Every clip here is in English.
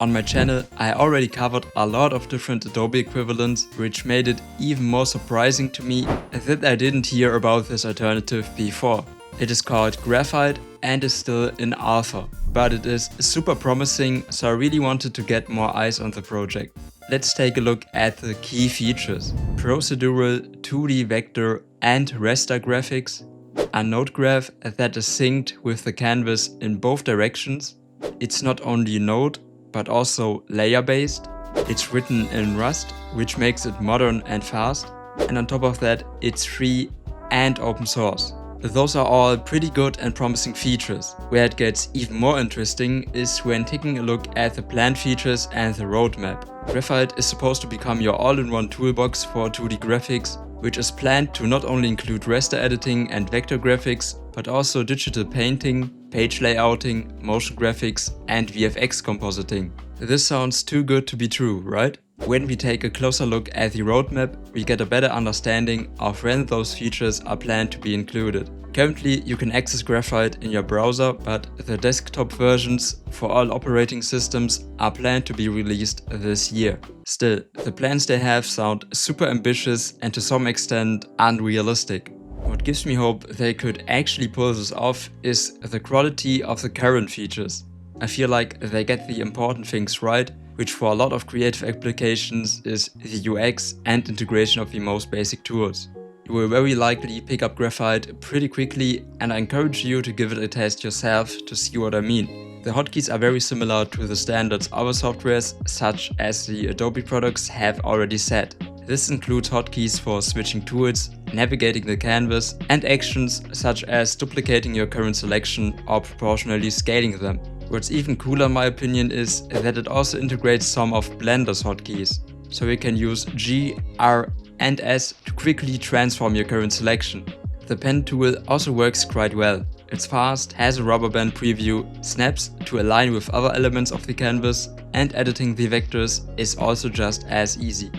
On my channel, I already covered a lot of different Adobe equivalents, which made it even more surprising to me that I didn't hear about this alternative before. It is called Graphite and is still in alpha, but it is super promising, so I really wanted to get more eyes on the project. Let's take a look at the key features. Procedural, 2D vector and raster graphics, a node graph that is synced with the canvas in both directions. It's not only node, but also layer based. It's written in Rust, which makes it modern and fast. And on top of that, it's free and open source. Those are all pretty good and promising features. Where it gets even more interesting is when taking a look at the planned features and the roadmap. Graphite is supposed to become your all-in-one toolbox for 2D graphics, which is planned to not only include raster editing and vector graphics, but also digital painting, page layouting, motion graphics, and VFX compositing. This sounds too good to be true, right? When we take a closer look at the roadmap, we get a better understanding of when those features are planned to be included. Currently, you can access Graphite in your browser, but the desktop versions for all operating systems are planned to be released this year. Still, the plans they have sound super ambitious and to some extent unrealistic. What gives me hope they could actually pull this off is the quality of the current features. I feel like they get the important things right, which for a lot of creative applications is the UX and integration of the most basic tools. You will very likely pick up Graphite pretty quickly, and I encourage you to give it a test yourself to see what I mean. The hotkeys are very similar to the standards other softwares, such as the Adobe products have already set. This includes hotkeys for switching tools, navigating the canvas, and actions such as duplicating your current selection or proportionally scaling them. What's even cooler in my opinion is that it also integrates some of Blender's hotkeys, so you can use G, R, and S to quickly transform your current selection. The pen tool also works quite well. It's fast, has a rubber band preview, snaps to align with other elements of the canvas, and editing the vectors is also just as easy.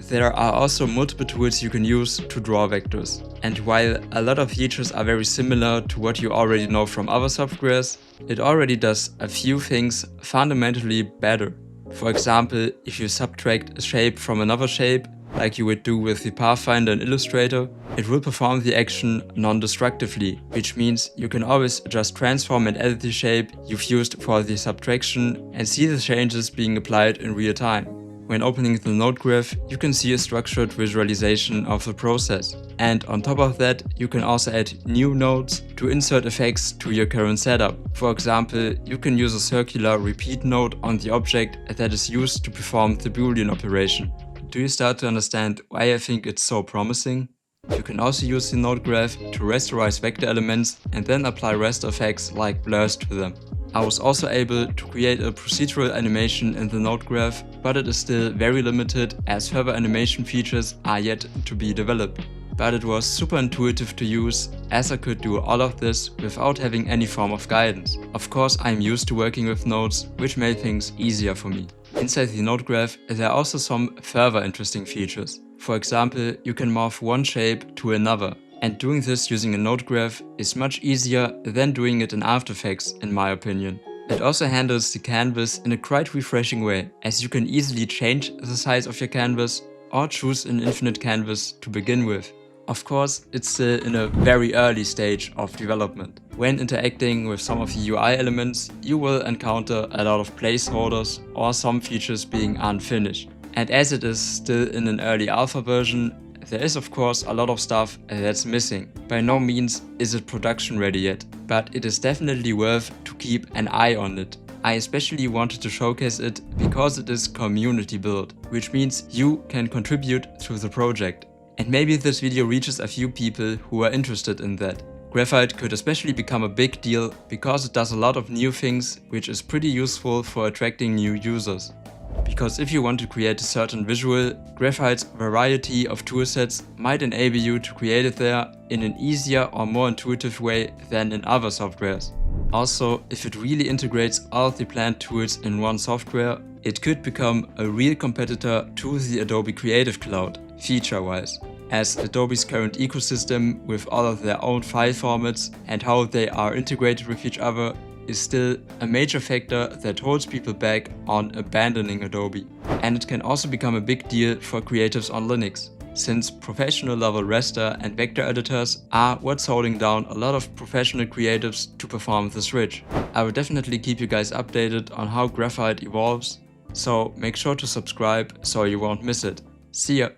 There are also multiple tools you can use to draw vectors. And while a lot of features are very similar to what you already know from other softwares, it already does a few things fundamentally better. For example, if you subtract a shape from another shape, like you would do with the Pathfinder in Illustrator, it will perform the action non-destructively, which means you can always just transform and edit the shape you've used for the subtraction and see the changes being applied in real time. When opening the node graph, you can see a structured visualization of the process. And on top of that, you can also add new nodes to insert effects to your current setup. For example, you can use a circular repeat node on the object that is used to perform the Boolean operation. Do you start to understand why I think it's so promising? You can also use the node graph to rasterize vector elements and then apply raster effects like blurs to them. I was also able to create a procedural animation in the node graph, but it is still very limited as further animation features are yet to be developed. But it was super intuitive to use, as I could do all of this without having any form of guidance. Of course, I'm used to working with nodes, which made things easier for me. Inside the node graph, there are also some further interesting features. For example, you can morph one shape to another. And doing this using a node graph is much easier than doing it in After Effects, in my opinion. It also handles the canvas in a quite refreshing way, as you can easily change the size of your canvas or choose an infinite canvas to begin with. Of course, it's still in a very early stage of development. When interacting with some of the UI elements, you will encounter a lot of placeholders or some features being unfinished. And as it is still in an early alpha version, there is of course a lot of stuff that's missing. By no means is it production ready yet, but it is definitely worth to keep an eye on it. I especially wanted to showcase it because it is community built, which means you can contribute to the project. And maybe this video reaches a few people who are interested in that. Graphite could especially become a big deal because it does a lot of new things, which is pretty useful for attracting new users. Because if you want to create a certain visual, Graphite's variety of toolsets might enable you to create it there in an easier or more intuitive way than in other softwares. Also, if it really integrates all of the planned tools in one software, it could become a real competitor to the Adobe Creative Cloud, feature-wise. As Adobe's current ecosystem with all of their own file formats and how they are integrated with each other is still a major factor that holds people back on abandoning Adobe. And it can also become a big deal for creatives on Linux, since professional level raster and vector editors are what's holding down a lot of professional creatives to perform the switch. I will definitely keep you guys updated on how Graphite evolves, so make sure to subscribe so you won't miss it. See ya!